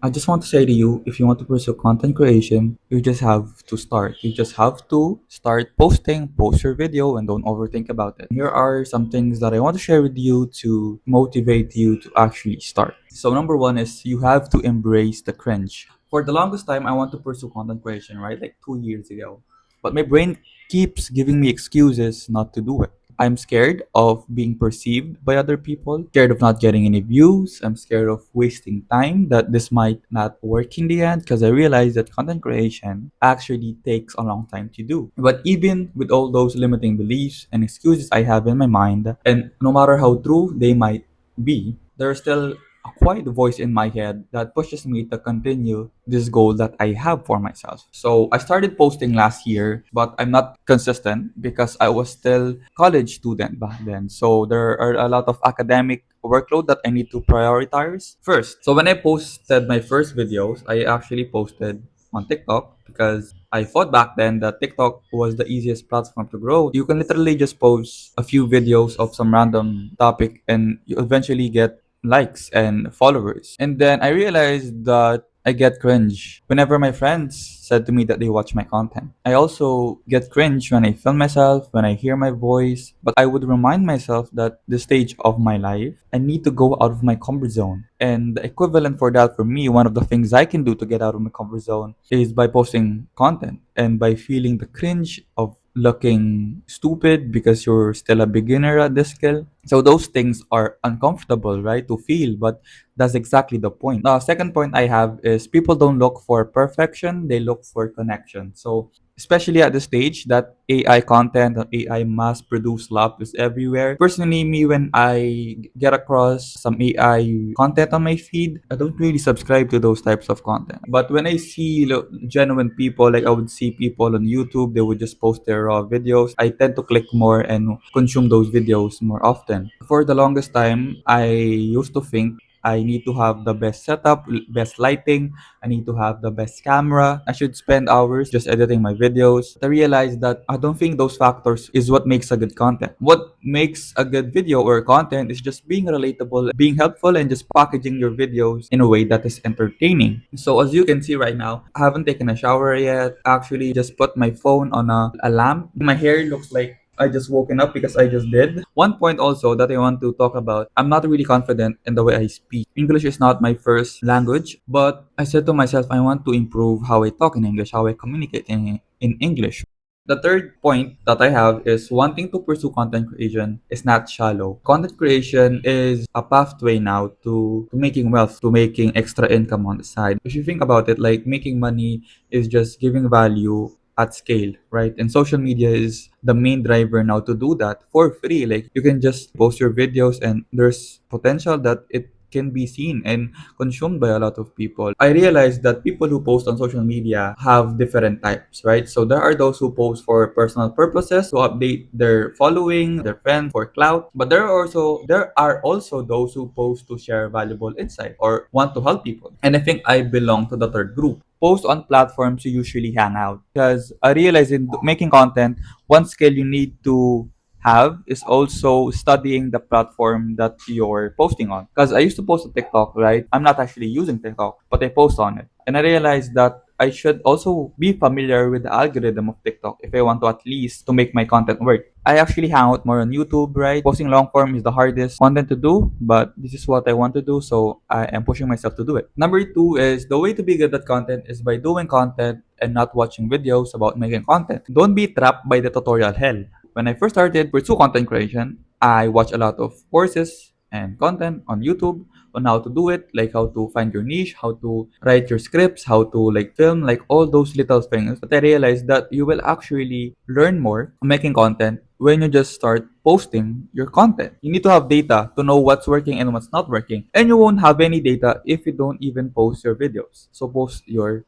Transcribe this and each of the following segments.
I just want to say to you, if you want to pursue content creation, you just have to start. You just have to start posting, post your video, and don't overthink about it. Here are some things that I want to share with you to motivate you to actually start. So, number one is you have to embrace the cringe. For the longest time, I want to pursue content creation, right? Like 2 years ago. But my brain keeps giving me excuses not to do it. I'm scared of being perceived by other people, scared of not getting any views. I'm scared of wasting time, that this might not work in the end because I realize that content creation actually takes a long time to do. But even with all those limiting beliefs and excuses I have in my mind, and no matter how true they might be, there's still a quiet voice in my head that pushes me to continue this goal that I have for myself. So I started posting last year, but I'm not consistent because I was still college student back then. So there are a lot of academic workload that I need to prioritize first. So when I posted my first videos, I actually posted on TikTok because I thought back then that TikTok was the easiest platform to grow. You can literally just post a few videos of some random topic and you eventually get likes and followers. And then I realized that I get cringe whenever my friends said to me that they watch my content. I also get cringe when I film myself, when I hear my voice, but I would remind myself that this stage of my life, I need to go out of my comfort zone. And the equivalent for that for me, one of the things I can do to get out of my comfort zone is by posting content and by feeling the cringe of looking stupid because you're still a beginner at this skill. So those things are uncomfortable, right, to feel, but that's exactly the point. The second point I have is people don't look for perfection, they look for connection. So especially at the stage that AI content and AI mass produced love is everywhere. Personally, me, when I get across some AI content on my feed, I don't really subscribe to those types of content. But when I see genuine people, like I would see people on YouTube, they would just post their raw videos. I tend to click more and consume those videos more often. For the longest time, I used to think I need to have the best setup, best lighting. I need to have the best camera. I should spend hours just editing my videos. I realized that I don't think those factors is what makes a good content. What makes a good video or content is just being relatable, being helpful, and just packaging your videos in a way that is entertaining. So as you can see right now, I haven't taken a shower yet. Actually, just put my phone on a lamp. My hair looks like I just woken up because I just did. One point also that I want to talk about, I'm not really confident in the way I speak. English is not my first language, but I said to myself, I want to improve how I talk in English, how I communicate in English. The third point that I have is wanting to pursue content creation is not shallow. Content creation is a pathway now to making wealth, to making extra income on the side. If you think about it, like making money is just giving value at scale, right? And social media is the main driver now to do that for free. Like you can just post your videos and there's potential that it can be seen and consumed by a lot of people. I realized that people who post on social media have different types, right? So there are those who post for personal purposes to update their following, their friends for clout, but there are also those who post to share valuable insight or want to help people. And I think I belong to the third group. Post on platforms you usually hang out because I realize in making content, one skill you need to have is also studying the platform that you're posting on. Because I used to post on TikTok, right? I'm not actually using TikTok, but I post on it. And I realized that I should also be familiar with the algorithm of TikTok if I want to at least to make my content work. I actually hang out more on YouTube, right? Posting long form is the hardest content to do, but this is what I want to do, so I am pushing myself to do it. Number two is the way to be good at content is by doing content and not watching videos about making content. Don't be trapped by the tutorial hell. When I first started pursue content creation, I watched a lot of courses and content on YouTube on how to do it, like how to find your niche, how to write your scripts, how to like film, like all those little things. But I realized that you will actually learn more making content when you just start posting your content. You need to have data to know what's working and what's not working. And you won't have any data if you don't even post your videos. So post your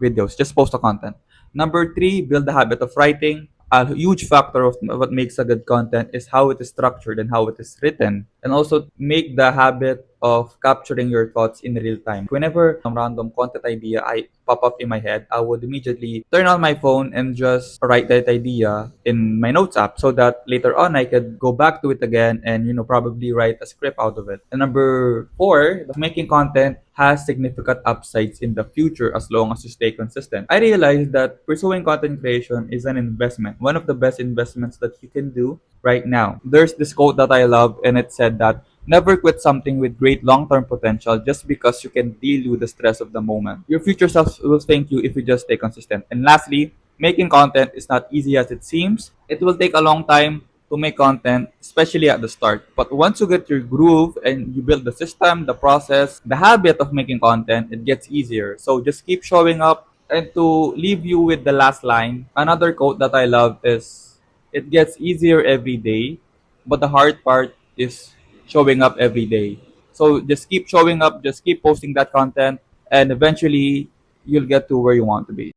videos. Just post the content. Number three, build the habit of writing. A huge factor of what makes a good content is how it is structured and how it is written. And also make the habit of capturing your thoughts in real time. Whenever some random content idea I pop up in my head, I would immediately turn on my phone and just write that idea in my notes app so that later on I could go back to it again and probably write a script out of it. And number four, making content has significant upsides in the future as long as you stay consistent. I realized that pursuing content creation is an investment, one of the best investments that you can do right now. There's this quote that I love, and it said that never quit something with great long term potential just because you can deal with the stress of the moment. Your future self will thank you if you just stay consistent. And lastly, making content is not easy as it seems. It will take a long time to make content, especially at the start. But once you get your groove and you build the system, the process, the habit of making content, it gets easier. So just keep showing up. And to leave you with the last line, another quote that I love is it gets easier every day, but the hard part is showing up every day. So just keep showing up, just keep posting that content, and eventually you'll get to where you want to be.